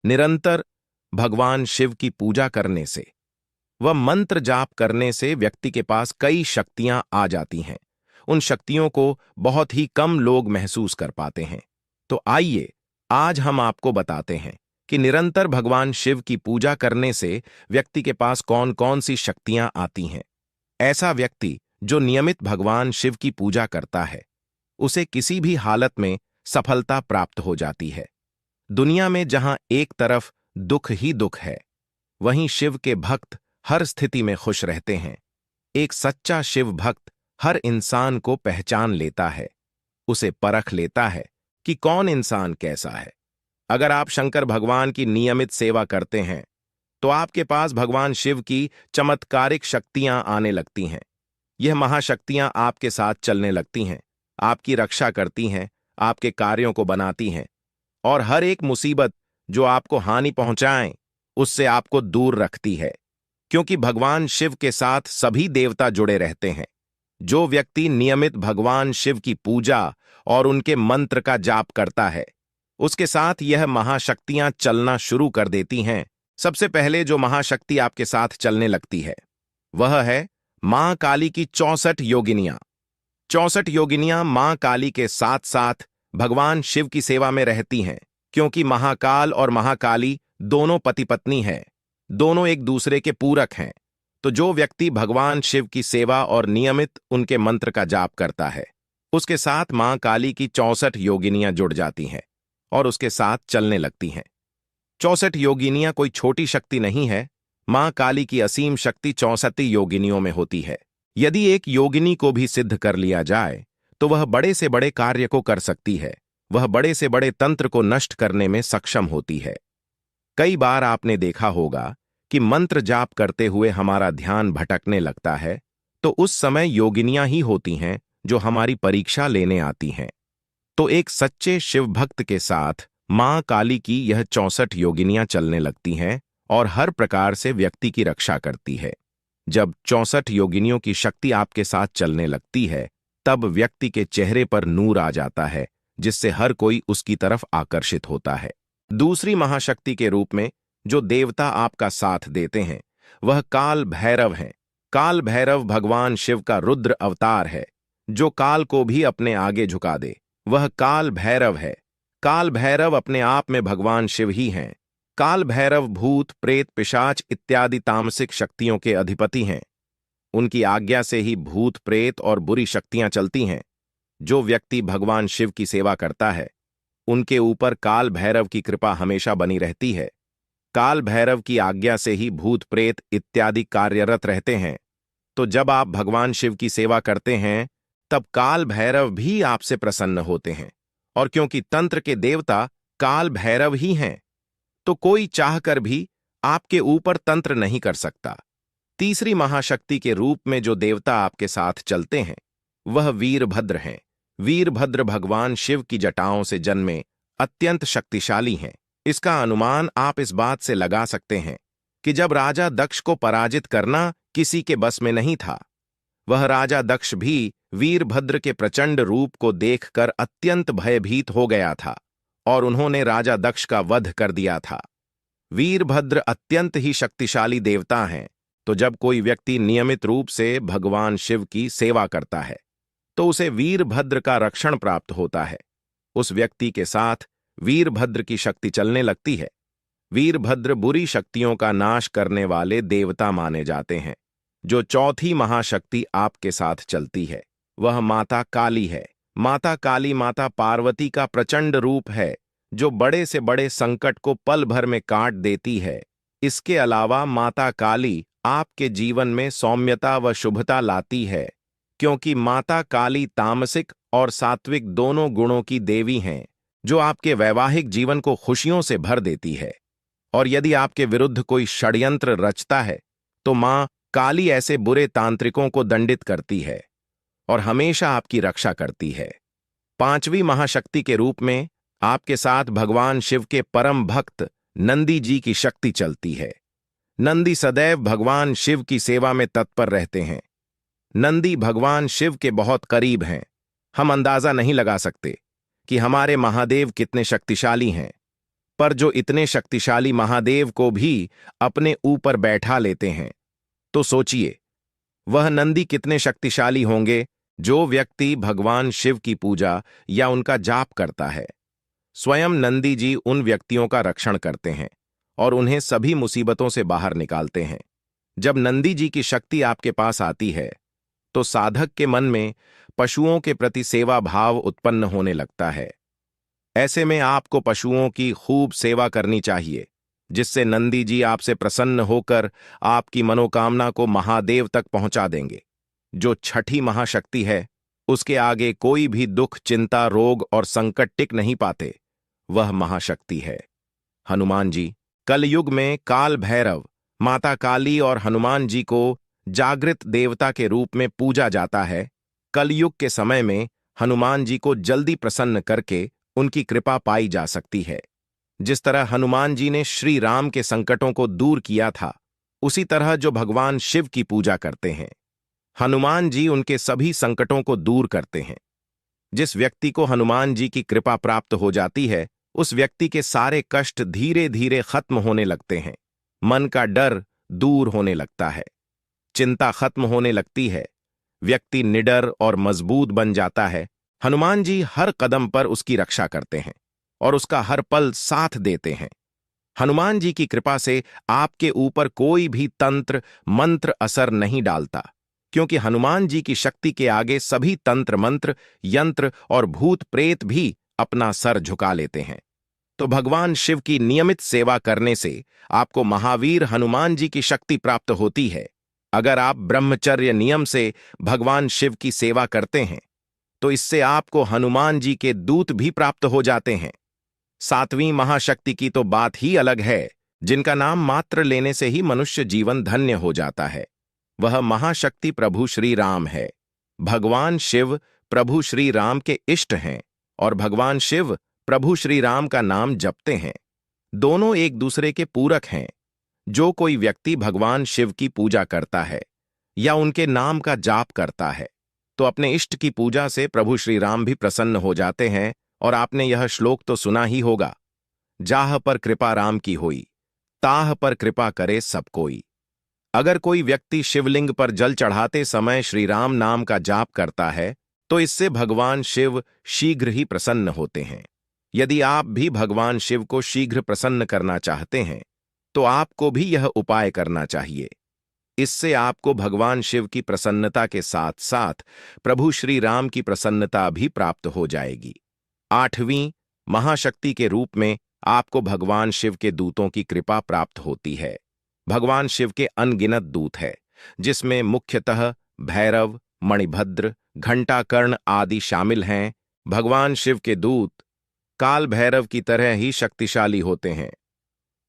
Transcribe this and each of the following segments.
निरंतर भगवान शिव की पूजा करने से व मंत्र जाप करने से व्यक्ति के पास कई शक्तियां आ जाती हैं। उन शक्तियों को बहुत ही कम लोग महसूस कर पाते हैं। तो आइए आज हम आपको बताते हैं कि निरंतर भगवान शिव की पूजा करने से व्यक्ति के पास कौन कौन सी शक्तियां आती हैं। ऐसा व्यक्ति जो नियमित भगवान शिव की पूजा करता है, उसे किसी भी हालत में सफलता प्राप्त हो जाती है। दुनिया में जहां एक तरफ दुख ही दुख है, वहीं शिव के भक्त हर स्थिति में खुश रहते हैं। एक सच्चा शिव भक्त हर इंसान को पहचान लेता है, उसे परख लेता है कि कौन इंसान कैसा है। अगर आप शंकर भगवान की नियमित सेवा करते हैं, तो आपके पास भगवान शिव की चमत्कारिक शक्तियां आने लगती हैं। यह महाशक्तियां आपके साथ चलने लगती हैं, आपकी रक्षा करती हैं, आपके कार्यों को बनाती हैं और हर एक मुसीबत जो आपको हानि पहुंचाएं, उससे आपको दूर रखती है। क्योंकि भगवान शिव के साथ सभी देवता जुड़े रहते हैं। जो व्यक्ति नियमित भगवान शिव की पूजा और उनके मंत्र का जाप करता है, उसके साथ यह महाशक्तियां चलना शुरू कर देती हैं। सबसे पहले जो महाशक्ति आपके साथ चलने लगती है, वह है मां काली की 64 योगिनियां। 64 योगिनियां मां काली के साथ साथ भगवान शिव की सेवा में रहती हैं। क्योंकि महाकाल और महाकाली दोनों पति पत्नी हैं, दोनों एक दूसरे के पूरक हैं। तो जो व्यक्ति भगवान शिव की सेवा और नियमित उनके मंत्र का जाप करता है, उसके साथ मां काली की 64 योगिनियां जुड़ जाती हैं और उसके साथ चलने लगती हैं। 64 योगिनियां कोई छोटी शक्ति नहीं है। मां काली की असीम शक्ति 64 योगिनियों में होती है। यदि एक योगिनी को भी सिद्ध कर लिया जाए, तो वह बड़े से बड़े कार्य को कर सकती है। वह बड़े से बड़े तंत्र को नष्ट करने में सक्षम होती है। कई बार आपने देखा होगा कि मंत्र जाप करते हुए हमारा ध्यान भटकने लगता है, तो उस समय योगिनियां ही होती हैं जो हमारी परीक्षा लेने आती हैं। तो एक सच्चे शिव भक्त के साथ मां काली की यह 64 योगिनियां चलने लगती हैं और हर प्रकार से व्यक्ति की रक्षा करती है। जब 64 योगिनियों की शक्ति आपके साथ चलने लगती है, तब व्यक्ति के चेहरे पर नूर आ जाता है, जिससे हर कोई उसकी तरफ आकर्षित होता है। दूसरी महाशक्ति के रूप में जो देवता आपका साथ देते हैं, वह काल भैरव हैं। काल भैरव भगवान शिव का रुद्र अवतार है, जो काल को भी अपने आगे झुका दे, वह काल भैरव है। काल भैरव अपने आप में भगवान शिव ही हैं। काल भैरव भूत, प्रेत, पिशाच इत्यादि तामसिक शक्तियों के अधिपति हैं। उनकी आज्ञा से ही भूत, प्रेत और बुरी शक्तियां चलती हैं। जो व्यक्ति भगवान शिव की सेवा करता है, उनके ऊपर काल भैरव की कृपा हमेशा बनी रहती है। काल भैरव की आज्ञा से ही भूत, प्रेत इत्यादि कार्यरत रहते हैं। तो जब आप भगवान शिव की सेवा करते हैं, तब काल भैरव भी आपसे प्रसन्न होते हैं। और क्योंकि तंत्र के देवता काल भैरव ही हैं, तो कोई चाहकर भी आपके ऊपर तंत्र नहीं कर सकता। तीसरी महाशक्ति के रूप में जो देवता आपके साथ चलते हैं, वह वीरभद्र हैं। वीरभद्र भगवान शिव की जटाओं से जन्मे अत्यंत शक्तिशाली हैं। इसका अनुमान आप इस बात से लगा सकते हैं कि जब राजा दक्ष को पराजित करना किसी के बस में नहीं था, वह राजा दक्ष भी वीरभद्र के प्रचंड रूप को देखकर अत्यंत भयभीत हो गया था और उन्होंने राजा दक्ष का वध कर दिया था। वीरभद्र अत्यंत ही शक्तिशाली देवता हैं। तो जब कोई व्यक्ति नियमित रूप से भगवान शिव की सेवा करता है, तो उसे वीरभद्र का रक्षण प्राप्त होता है। उस व्यक्ति के साथ वीरभद्र की शक्ति चलने लगती है। वीरभद्र बुरी शक्तियों का नाश करने वाले देवता माने जाते हैं। जो चौथी महाशक्ति आपके साथ चलती है, वह माता काली है। माता काली माता पार्वती का प्रचंड रूप है, जो बड़े से बड़े संकट को पल भर में काट देती है। इसके अलावा माता काली आपके जीवन में सौम्यता व शुभता लाती है, क्योंकि माता काली तामसिक और सात्विक दोनों गुणों की देवी हैं, जो आपके वैवाहिक जीवन को खुशियों से भर देती है। और यदि आपके विरुद्ध कोई षड्यंत्र रचता है, तो मां काली ऐसे बुरे तांत्रिकों को दंडित करती है और हमेशा आपकी रक्षा करती है। पांचवी महाशक्ति के रूप में आपके साथ भगवान शिव के परम भक्त नंदी जी की शक्ति चलती है। नंदी सदैव भगवान शिव की सेवा में तत्पर रहते हैं। नंदी भगवान शिव के बहुत करीब हैं। हम अंदाजा नहीं लगा सकते कि हमारे महादेव कितने शक्तिशाली हैं। पर जो इतने शक्तिशाली महादेव को भी अपने ऊपर बैठा लेते हैं, तो सोचिए वह नंदी कितने शक्तिशाली होंगे। जो व्यक्ति भगवान शिव की पूजा या उनका जाप करता है, स्वयं नंदी जी उन व्यक्तियों का रक्षण करते हैं और उन्हें सभी मुसीबतों से बाहर निकालते हैं। जब नंदी जी की शक्ति आपके पास आती है, तो साधक के मन में पशुओं के प्रति सेवा भाव उत्पन्न होने लगता है। ऐसे में आपको पशुओं की खूब सेवा करनी चाहिए, जिससे नंदी जी आपसे प्रसन्न होकर आपकी मनोकामना को महादेव तक पहुंचा देंगे। जो छठी महाशक्ति है, उसके आगे कोई भी दुख, चिंता, रोग और संकट टिक नहीं पाते। वह महाशक्ति है हनुमान जी। कलयुग में काल भैरव, माता काली और हनुमान जी को जागृत देवता के रूप में पूजा जाता है। कलयुग के समय में हनुमान जी को जल्दी प्रसन्न करके उनकी कृपा पाई जा सकती है। जिस तरह हनुमान जी ने श्री राम के संकटों को दूर किया था, उसी तरह जो भगवान शिव की पूजा करते हैं, हनुमान जी उनके सभी संकटों को दूर करते हैं। जिस व्यक्ति को हनुमान जी की कृपा प्राप्त हो जाती है, उस व्यक्ति के सारे कष्ट धीरे धीरे खत्म होने लगते हैं। मन का डर दूर होने लगता है, चिंता खत्म होने लगती है, व्यक्ति निडर और मजबूत बन जाता है। हनुमान जी हर कदम पर उसकी रक्षा करते हैं और उसका हर पल साथ देते हैं। हनुमान जी की कृपा से आपके ऊपर कोई भी तंत्र मंत्र असर नहीं डालता, क्योंकि हनुमान जी की शक्ति के आगे सभी तंत्र मंत्र, यंत्र और भूत प्रेत भी अपना सर झुका लेते हैं। तो भगवान शिव की नियमित सेवा करने से आपको महावीर हनुमान जी की शक्ति प्राप्त होती है। अगर आप ब्रह्मचर्य नियम से भगवान शिव की सेवा करते हैं, तो इससे आपको हनुमान जी के दूत भी प्राप्त हो जाते हैं। सातवीं महाशक्ति की तो बात ही अलग है, जिनका नाम मात्र लेने से ही मनुष्य जीवन धन्य हो जाता है। वह महाशक्ति प्रभु श्री राम है। भगवान शिव प्रभु श्री राम के इष्ट हैं और भगवान शिव प्रभु श्री राम का नाम जपते हैं। दोनों एक दूसरे के पूरक हैं। जो कोई व्यक्ति भगवान शिव की पूजा करता है या उनके नाम का जाप करता है, तो अपने इष्ट की पूजा से प्रभु श्री राम भी प्रसन्न हो जाते हैं। और आपने यह श्लोक तो सुना ही होगा, जाह पर कृपा राम की होई, ताह पर कृपा करे सब कोई। अगर कोई व्यक्ति शिवलिंग पर जल चढ़ाते समय श्री राम नाम का जाप करता है, तो इससे भगवान शिव शीघ्र ही प्रसन्न होते हैं। यदि आप भी भगवान शिव को शीघ्र प्रसन्न करना चाहते हैं, तो आपको भी यह उपाय करना चाहिए। इससे आपको भगवान शिव की प्रसन्नता के साथ साथ प्रभु श्री राम की प्रसन्नता भी प्राप्त हो जाएगी। आठवीं महाशक्ति के रूप में आपको भगवान शिव के दूतों की कृपा प्राप्त होती है। भगवान शिव के अनगिनत दूत है, जिसमें मुख्यतः भैरव, मणिभद्र, घंटाकर्ण आदि शामिल हैं। भगवान शिव के दूत काल भैरव की तरह ही शक्तिशाली होते हैं।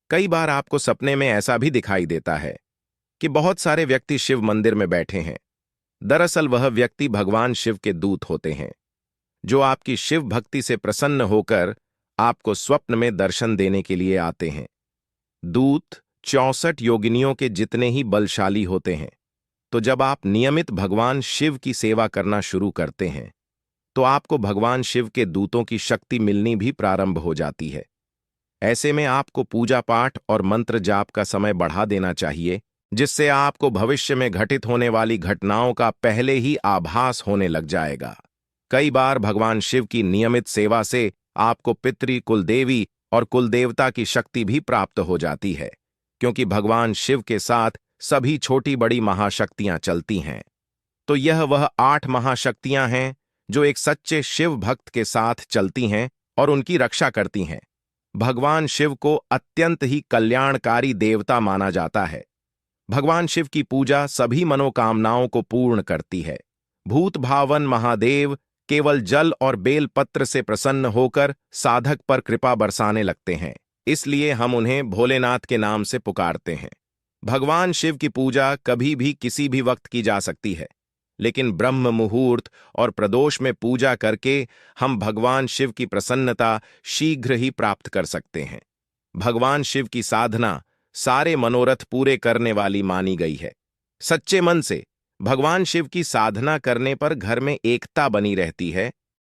कई बार आपको सपने में ऐसा भी दिखाई देता है कि बहुत सारे व्यक्ति शिव मंदिर में बैठे हैं। दरअसल वह व्यक्ति भगवान शिव के दूत होते हैं, जो आपकी शिव भक्ति से प्रसन्न होकर आपको स्वप्न में दर्शन देने के लिए आते हैं। दूत 64 योगिनियों के जितने ही बलशाली होते हैं। तो जब आप नियमित भगवान शिव की सेवा करना शुरू करते हैं, तो आपको भगवान शिव के दूतों की शक्ति मिलनी भी प्रारंभ हो जाती है। ऐसे में आपको पूजा पाठ और मंत्र जाप का समय बढ़ा देना चाहिए, जिससे आपको भविष्य में घटित होने वाली घटनाओं का पहले ही आभास होने लग जाएगा। कई बार भगवान शिव की नियमित सेवा से आपको पितृ, कुलदेवी और कुलदेवता की शक्ति भी प्राप्त हो जाती है, क्योंकि भगवान शिव के साथ सभी छोटी बड़ी महाशक्तियां चलती हैं। तो यह वह 8 महाशक्तियां हैं जो एक सच्चे शिव भक्त के साथ चलती हैं और उनकी रक्षा करती हैं। भगवान शिव को अत्यंत ही कल्याणकारी देवता माना जाता है। भगवान शिव की पूजा सभी मनोकामनाओं को पूर्ण करती है। भूत भावन महादेव केवल जल और बेलपत्र से प्रसन्न होकर साधक पर कृपा बरसाने लगते हैं, इसलिए हम उन्हें भोलेनाथ के नाम से पुकारते हैं। भगवान शिव की पूजा कभी भी किसी भी वक्त की जा सकती है, लेकिन ब्रह्म मुहूर्त और प्रदोष में पूजा करके हम भगवान शिव की प्रसन्नता शीघ्र ही प्राप्त कर सकते हैं। भगवान शिव की साधना सारे मनोरथ पूरे करने वाली मानी गई है। सच्चे मन से भगवान शिव की साधना करने पर घर में एकता बनी रहती है